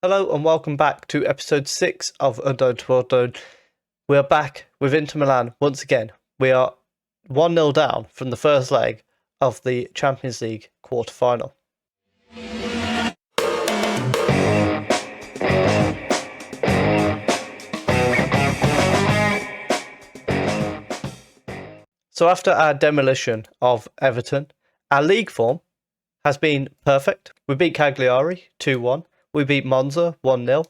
Hello and welcome back to episode 6 of Unemployed. We are back with Inter Milan once again. We are 1-0 down from the first leg of the Champions League quarter-final. So after our demolition of Everton, our league form has been perfect. We beat Cagliari 2-1. We beat Monza 1-0.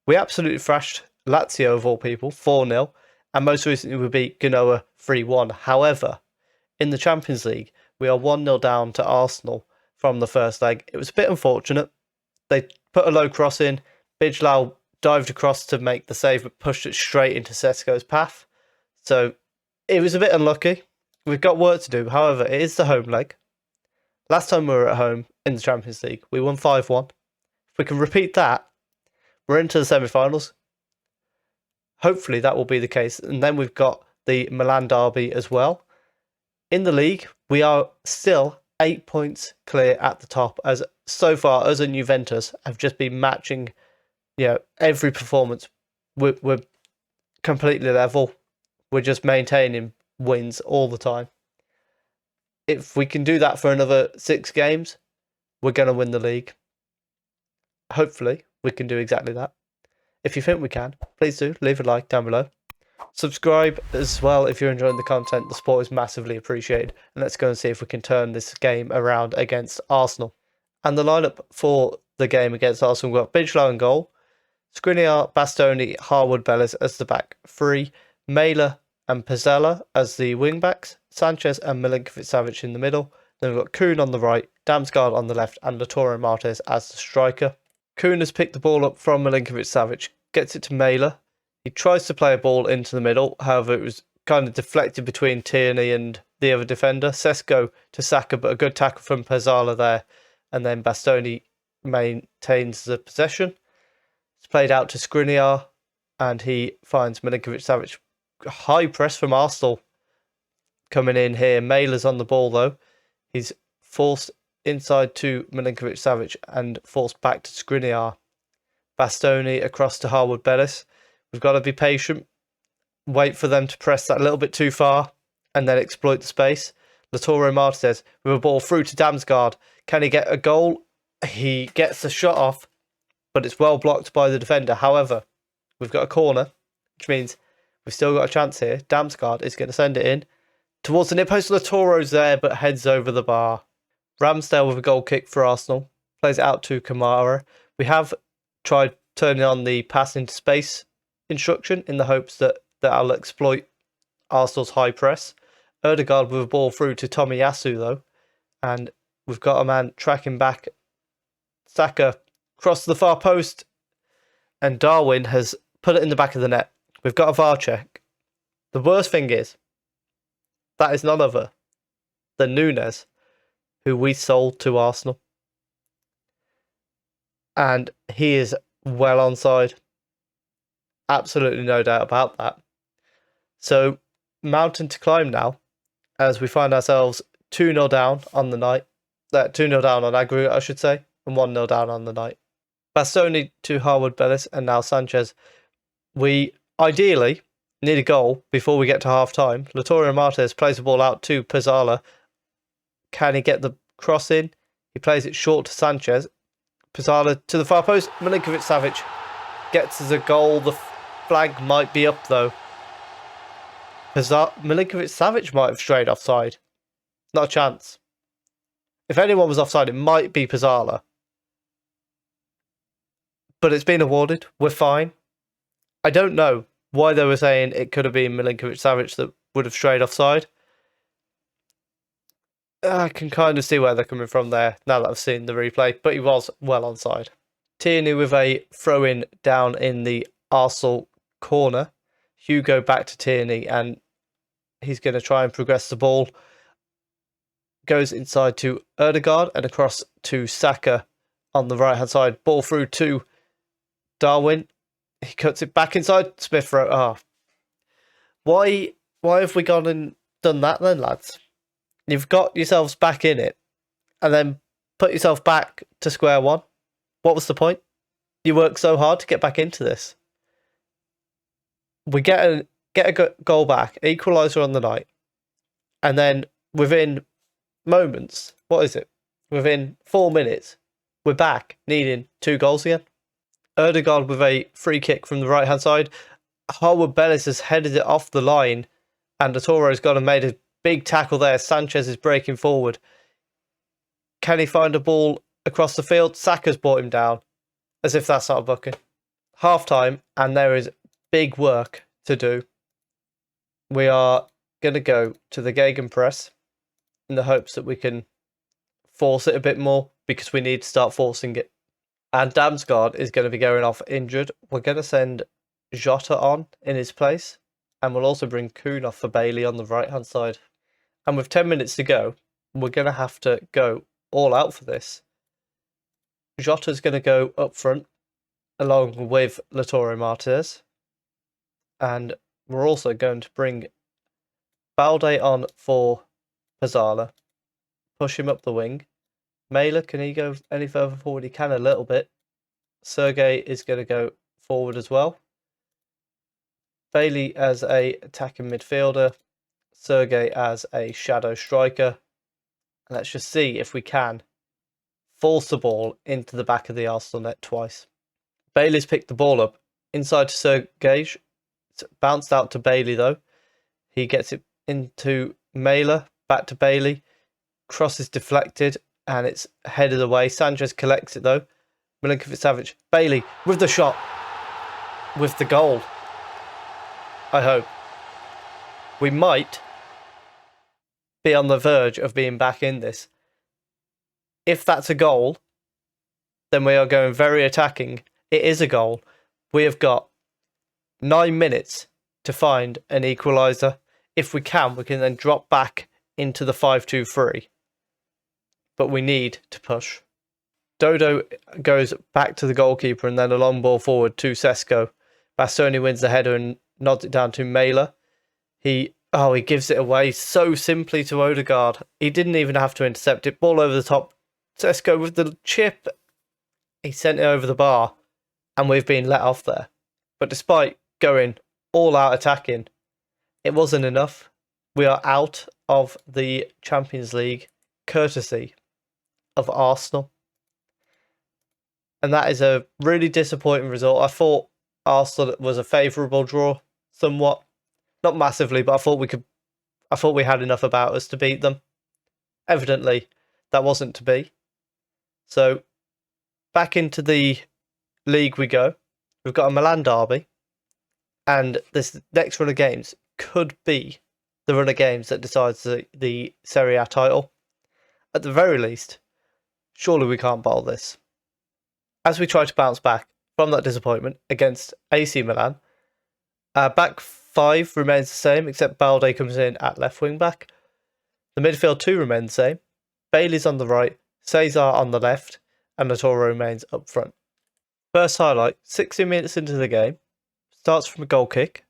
We absolutely thrashed Lazio of all people 4-0. And most recently we beat Genoa 3-1. However, in the Champions League, we are 1-0 down to Arsenal from the first leg. It was a bit unfortunate. They put a low cross in. Bijlow dived across to make the save, but pushed it straight into Sesko's path. So it was a bit unlucky. We've got work to do. However, it is the home leg. Last time we were at home in the Champions League, we won 5-1. If we can repeat that, we're into the semi-finals. Hopefully that will be the case. And then we've got the Milan derby as well. In the league, we are still 8 points clear at the top, as so far us and Juventus have just been matching every performance. We're completely level. We're just maintaining wins all the time. If we can do that for another 6 games, we're going to win the league. Hopefully, we can do exactly that. If you think we can, please do leave a like down below. Subscribe as well if you're enjoying the content. The support is massively appreciated. And let's go and see if we can turn this game around against Arsenal. And the lineup for the game against Arsenal, we've got Bijlow in goal, Skriniar, Bastoni, Harwood, Bellis as the back 3, Mailer and Pizzella as the wing backs, Sanchez and Milinkovic-Savic in the middle. Then we've got Kuhn on the right, Damsgaard on the left, and Lautaro Martinez as the striker. Kuhn has picked the ball up from Milinkovic-Savic, gets it to Mailer. He tries to play a ball into the middle, however it was kind of deflected between Tierney and the other defender. Sesko to Saka, but a good tackle from Pizzella there. And then Bastoni maintains the possession. It's played out to Skriniar, and he finds Milinkovic-Savic. High press from Arsenal coming in here. Mailer's on the ball though. He's forced inside to Milinkovic-Savic and forced back to Skriniar. Bastoni across to Harwood Bellis. We've got to be patient. Wait for them to press that a little bit too far and then exploit the space. Lautaro Martinez with a ball through to Damsgaard. Can he get a goal? He gets the shot off, but it's well blocked by the defender. However, we've got a corner, which means we've still got a chance here. Damsgaard is going to send it in towards the near post. Lautaro's there, but heads over the bar. Ramsdale with a goal kick for Arsenal. Plays it out to Kamara. We have tried turning on the pass into space instruction in the hopes that I'll exploit Arsenal's high press. Ødegaard with a ball through to Tomiyasu though. And we've got a man tracking back. Saka crossed the far post. And Darwin has put it in the back of the net. We've got a VAR check. The worst thing is, that is none other than Nunes, who we sold to Arsenal. And he is well onside. Absolutely no doubt about that. So, mountain to climb now, as we find ourselves 2-0 down on the night. 2-0 down on aggregate, I should say, and 1-0 down on the night. Bastoni to Harwood Bellis and now Sanchez. We ideally need a goal before we get to half-time. Lautaro Martinez plays the ball out to Pizzala. Can he get the cross in? He plays it short to Sanchez. Pizzala to the far post. Milinkovic-Savic gets us a goal. The flag might be up though. Milinkovic-Savic might have strayed offside. Not a chance. If anyone was offside, it might be Pizzala. But it's been awarded. We're fine. I don't know why they were saying it could have been Milinkovic-Savic that would have strayed offside. I can kind of see where they're coming from there now that I've seen the replay, but he was well onside. Tierney with a throw-in down in the Arsenal corner. Hugo back to Tierney, and he's going to try and progress the ball. Goes inside to Ødegaard and across to Saka on the right-hand side. Ball through to Darwin. He cuts it back inside. Smith Rowe. Why have we gone and done that then, lads? You've got yourselves back in it and then put yourself back to square one. What was the point? You work so hard to get back into this. We get a goal back, equaliser on the night, and then within moments, what is it? Within 4 minutes, we're back needing 2 goals again. Odegaard with a free kick from the right-hand side. Harwood Bellis has headed it off the line, and Arturo's gone and made a big tackle there. Sanchez is breaking forward. Can he find a ball across the field? Saka's brought him down, as if that's not a booking. Half-time, and there is big work to do. We are going to go to the gegenpress in the hopes that we can force it a bit more, because we need to start forcing it. And Damsgaard is going to be going off injured. We're going to send Jota on in his place, and we'll also bring Kuhn off for Bailey on the right-hand side. And with 10 minutes to go, we're going to have to go all out for this. Jota's going to go up front, along with Lautaro Martinez. And we're also going to bring Balde on for Pizzala. Push him up the wing. Mailer, can he go any further forward? He can a little bit. Sergey is going to go forward as well. Bailey as a attacking midfielder. Sergey as a shadow striker. Let's just see if we can force the ball into the back of the Arsenal net twice. Bailey's picked the ball up inside to Sergey. It's bounced out to Bailey though. He gets it into Mailer. Back to Bailey. Cross is deflected. And it's headed away. Sanchez collects it though. Milinkovic-Savic. Bailey with the shot. With the goal. I hope. We might be on the verge of being back in this. If that's a goal, then we are going very attacking. It is a goal. We have got 9 minutes to find an equaliser. If we can then drop back into the 5-2-3. But we need to push. Dodo goes back to the goalkeeper and then a long ball forward to Sesko. Bastoni wins the header and nods it down to Mailer. He gives it away so simply to Odegaard. He didn't even have to intercept it. Ball over the top. Sesko with the chip. He sent it over the bar and we've been let off there. But despite going all out attacking, it wasn't enough. We are out of the Champions League courtesy of Arsenal. And that is a really disappointing result. I thought Arsenal was a favourable draw, somewhat. Not massively, but I thought we had enough about us to beat them. Evidently, that wasn't to be. So, back into the league we go. We've got a Milan derby. And this next run of games could be the run of games that decides the Serie A title. At the very least, surely we can't bottle this. As we try to bounce back from that disappointment against AC Milan, our back five remains the same, except Balde comes in at left wing back. The midfield two remain the same. Bailey's on the right, Cesar on the left, and Lautaro remains up front. First highlight, 60 minutes into the game, starts from a goal kick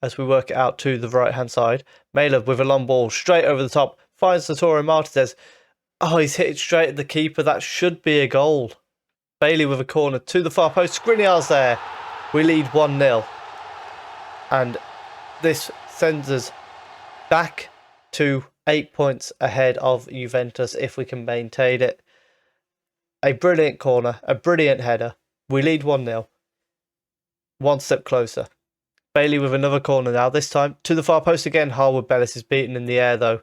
as we work it out to the right hand side. Mailer with a long ball straight over the top, finds Lautaro Martinez. Oh, he's hit it straight at the keeper. That should be a goal. Bailey with a corner to the far post. Skriniar's there. We lead 1-0. And this sends us back to 8 points ahead of Juventus if we can maintain it. A brilliant corner, a brilliant header. We lead 1-0. One step closer. Bailey with another corner now, this time to the far post again. Harwood Bellis is beaten in the air though.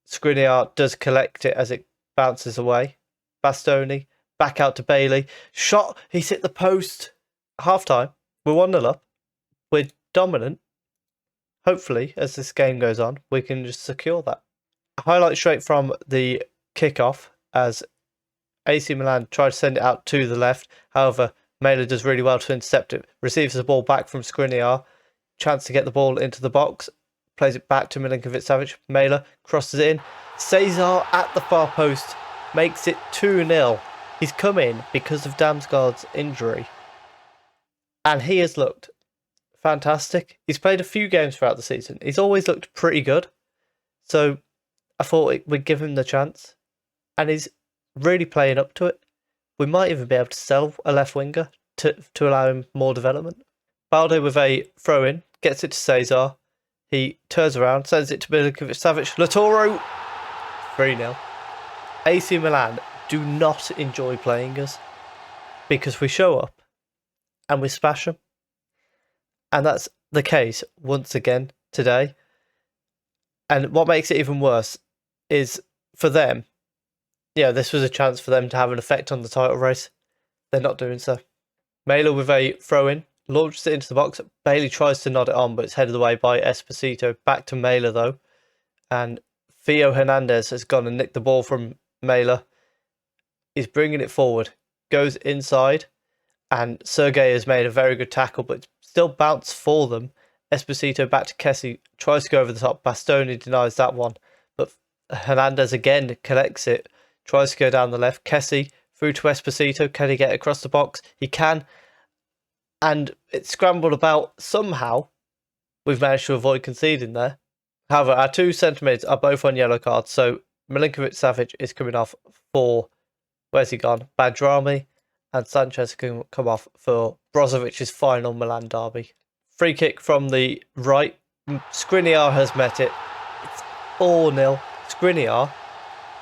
Skriniar does collect it as it bounces away. Bastoni back out to Bailey. Shot, he's hit the post. Half time, we're 1-0 up. We're dominant. Hopefully, as this game goes on, we can just secure that. A highlight straight from the kickoff as AC Milan try to send it out to the left. However, Mailer does really well to intercept it. Receives the ball back from Skriniar. Chance to get the ball into the box. Plays it back to Milinkovic-Savic. Mailer crosses it in. Cesar at the far post makes it 2-0. He's come in because of Damsgaard's injury. And he has looked fantastic. He's played a few games throughout the season. He's always looked pretty good. So I thought we'd give him the chance. And he's really playing up to it. We might even be able to sell a left winger to allow him more development. Balde with a throw-in, gets it to Cesar. He turns around, sends it to Milinkovic-Savic. Lautaro, 3-0. AC Milan do not enjoy playing us because we show up and we smash them. And that's the case once again today. And what makes it even worse is for them, this was a chance for them to have an effect on the title race. They're not doing so. Mela with a throw-in, launches it into the box. Bailey tries to nod it on, but it's headed away by Esposito. Back to Mela, though. And Theo Hernandez has gone and nicked the ball from Mela. He's bringing it forward. Goes inside. And Sergei has made a very good tackle, but still bounced for them. Esposito back to Kessie. Tries to go over the top. Bastoni denies that one. But Hernandez again collects it. Tries to go down the left. Kessie through to Esposito. Can he get across the box? He can. And it's scrambled about somehow. We've managed to avoid conceding there. However, our two centre mids are both on yellow cards. So Milinkovic-Savic is coming off for, where's he gone? Badrami. And Sanchez can come off for Brozovic's final Milan derby. Free kick from the right. Skriniar has met it. It's 4-0. Skriniar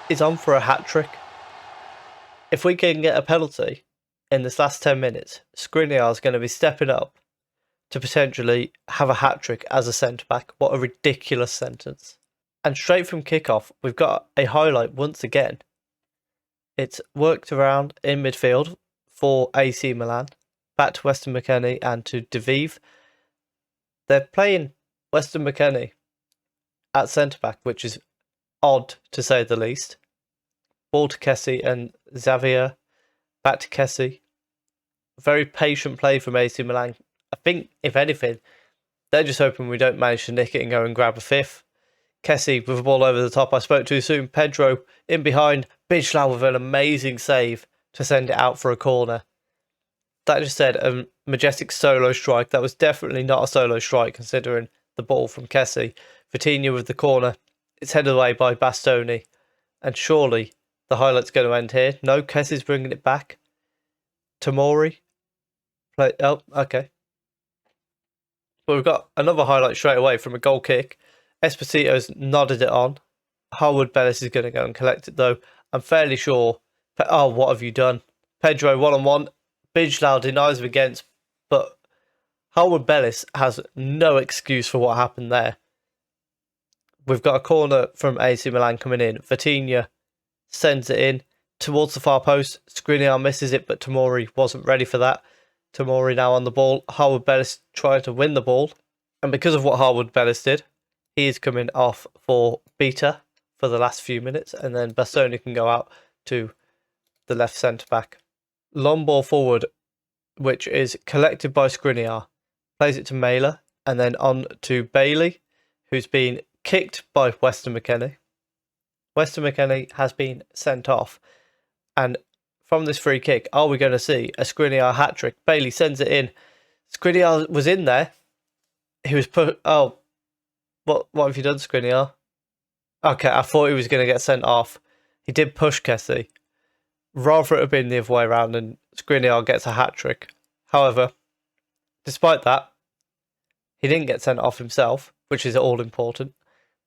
is on for a hat-trick. If we can get a penalty in this last 10 minutes, Skriniar is going to be stepping up to potentially have a hat-trick as a centre-back. What a ridiculous sentence. And straight from kickoff, we've got a highlight once again. It's worked around in midfield for AC Milan. Back to Weston McKennie and to Devive. They're playing Weston McKennie at centre-back, which is odd to say the least. Ball to Kessie and Xavier. Back to Kessie. Very patient play from AC Milan. I think, if anything, they're just hoping we don't manage to nick it and go and grab a fifth. Kessie with the ball over the top. I spoke too soon. Pedro in behind. Bijlau with an amazing save to send it out for a corner. That just said a majestic solo strike. That was definitely not a solo strike considering the ball from Kessie. Vitinha with the corner. It's headed away by Bastoni. And surely the highlight's going to end here. No, Kessie's bringing it back. Tomori. Oh, okay. But we've got another highlight straight away from a goal kick. Esposito's nodded it on. Harwood Bellis is going to go and collect it though. I'm fairly sure. Oh, what have you done? Pedro 1-on-1. Bijlau denies him against, but Harwood Bellis has no excuse for what happened there. We've got a corner from AC Milan coming in. Vitinha sends it in towards the far post. Skriniar misses it, but Tomori wasn't ready for that. Tomori now on the ball. Harwood Bellis trying to win the ball. And because of what Harwood Bellis did, he is coming off for Beta for the last few minutes. And then Bastoni can go out to the left centre-back. Long ball forward, which is collected by Skriniar. Plays it to Mela. And then on to Bailey, who's been kicked by Weston McKennie. Weston McKennie has been sent off. And from this free kick, are we going to see a Skriniar hat-trick? Bailey sends it in. Skriniar was in there. He was put... Oh, what have you done, Skriniar? Okay, I thought he was going to get sent off. He did push Kessie. Rather it have been the other way around and Skriniar gets a hat-trick. However, despite that, he didn't get sent off himself, which is all important.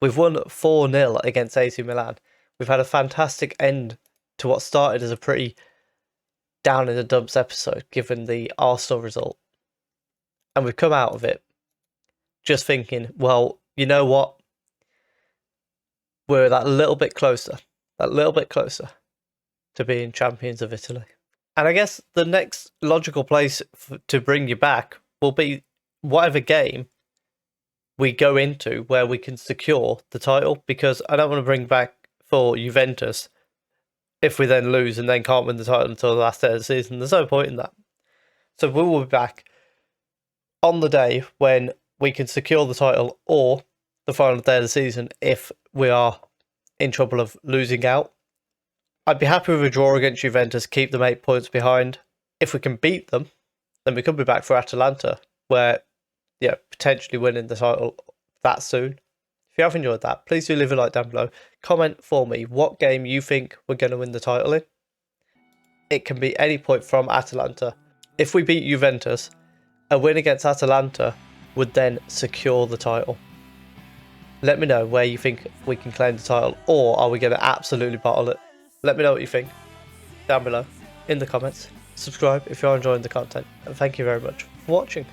We've won 4-0 against AC Milan. We've had a fantastic end to what started as a pretty down in the dumps episode, given the Arsenal result. And we've come out of it just thinking, well, you know what? We're that little bit closer to being champions of Italy. And I guess the next logical place to bring you back will be whatever game we go into where we can secure the title, because I don't want to bring back for Juventus if we then lose and then can't win the title until the last day of the season. There's no point in that. So we will be back on the day when we can secure the title or the final day of the season if we are in trouble of losing out. I'd be happy with a draw against Juventus, keep them 8 points behind. If we can beat them, then we could be back for Atalanta, where, potentially winning the title that soon. If you have enjoyed that, please do leave a like down below. Comment for me what game you think we're going to win the title in. It can be any point from Atalanta. If we beat Juventus, a win against Atalanta would then secure the title. Let me know where you think we can claim the title, or are we going to absolutely bottle it? Let me know what you think down below in the comments. Subscribe if you're enjoying the content, and thank you very much for watching.